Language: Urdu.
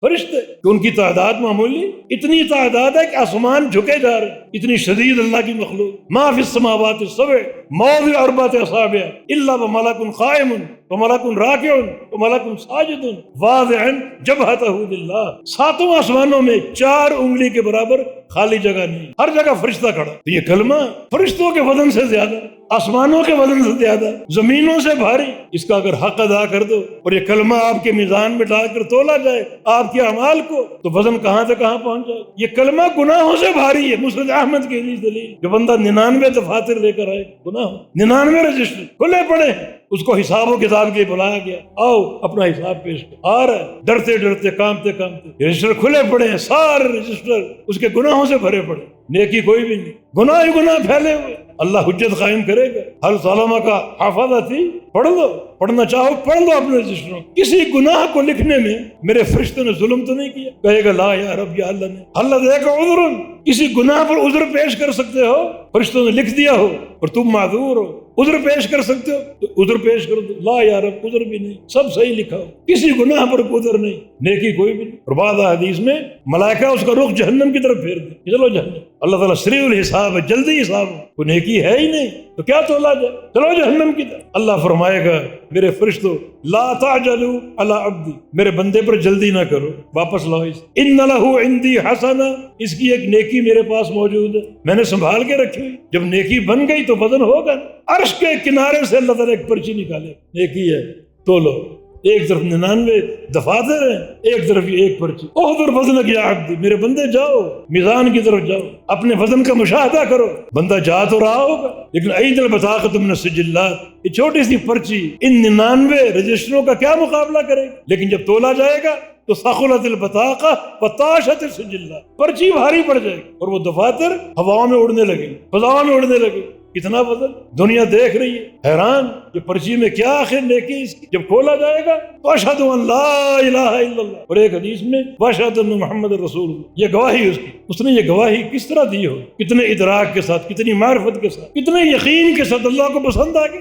فرشتے کہ ان کی تعداد معمولی، اتنی تعداد ہے کہ آسمان جھکے جا رہے ہیں، اتنی شدید اللہ کی مخلوق. ما فی السماوات السبع موضع اربعۃ اصابع الا وملک قائم وملک راکع وملک ساجد واضعا جبهته للہ. ساتوں آسمانوں میں 4 انگلی کے برابر خالی جگہ نہیں، ہر جگہ فرشتہ کھڑا. تو یہ کلمہ فرشتوں کے وزن سے زیادہ، آسمانوں کے وزن سے زیادہ، زمینوں سے بھاری. اس کا اگر حق ادا کر دو اور یہ کلمہ آپ کے میزان میں ڈال کر تولا جائے آپ کے اعمال کو، تو وزن کہاں سے کہاں پہنچ جائے. یہ کلمہ گناہوں سے بھاری ہے. مسند احمد کی حدیث دلیل کہ بندہ 99 دفاتر لے کر آئے، گناہ 99 رجسٹر کھلے پڑے ہیں، اس کو حساب و کتاب کے بلایا گیا، آؤ اپنا حساب پیش کر. آ رہا ہے ڈرتے ڈرتے کانپتے کانپتے، رجسٹر کھلے پڑے ہیں، سارے رجسٹر اس کے گناہوں سے بھرے پڑے، نیکی کوئی بھی نہیں، گناہ ہی گناہ پھیلے ہوئے. اللہ حجت قائم کرے گا. ہر ظالمہ کا حافظہ تھی، پڑھ لو، پڑھنا چاہو پڑھ لو اپنے رجسٹروں. کسی گناہ کو لکھنے میں میرے فرشتوں نے ظلم تو نہیں کیا. کہے گا لا یا رب یا اللہ نے اللہ دے گا عذر، کسی گناہ پر عذر پیش کر سکتے ہو، فرشتوں نے لکھ دیا ہو اور تم معذور ہو، عذر پیش کر سکتے ہو تو عذر پیش کر دو. لا یا رب عذر بھی نہیں، سب صحیح لکھا ہو، کسی گناہ پر عذر نہیں، نیکی کوئی بھی نہیں. اور بعض حدیث میں ملائکہ اس کا رخ جہنم کی طرف پھیر دے، چلو جہنم. اللہ تعالیٰ سریع الحساب ہے، جلدی حساب ہے، کوئی نیکی ہے ہی نہیں تو کیا تولا جائے، چلو جہنم کی طرف. اللہ فرمائے گا میرے فرشتوں لا تعجلوا علی عبدی، میرے بندے پر جلدی نہ کرو، واپس لاؤ اس. ان لہ عندی حسنہ، اس کی ایک نیکی میرے پاس موجود ہے، میں نے سنبھال کے رکھی ہوئی. جب نیکی بن گئی تو وزن ہوگا. عرش کے کنارے سے اللہ تعالیٰ ایک پرچی نکالے، نیکی ہے تو لو. ایک طرف 99 دفاتر ہیں، ایک طرف یہ ایک پرچی. احضر وزنک یا عبدی، میرے بندے جاؤ میزان کی طرف جاؤ، اپنے وزن کا مشاہدہ کرو. بندہ جا تو رہا ہوگا لیکن عید البطاقۃ من السجلات، یہ چھوٹی سی پرچی ان 99 رجسٹروں کا کیا مقابلہ کرے. لیکن جب تولا جائے گا تو ثقلت البطاقہ وطاشت السجلات، پرچی بھاری پڑ جائے گی اور وہ دفاتر ہواؤں میں اڑنے لگے، فضاؤں میں اڑنے لگے. کتنا وزن، دنیا دیکھ رہی ہے حیران، یہ پرچی میں کیا آخر نیکی اس کی. جب کھولا جائے گا تو اشہد ان لا الہ الا اللہ، اور ایک حدیث میں واشہد ان محمد رسول اللہ، یہ گواہی اس نے یہ گواہی کس طرح دی ہو، کتنے ادراک کے ساتھ، کتنی معرفت کے ساتھ، کتنے یقین کے ساتھ اللہ کو پسند آ گئی.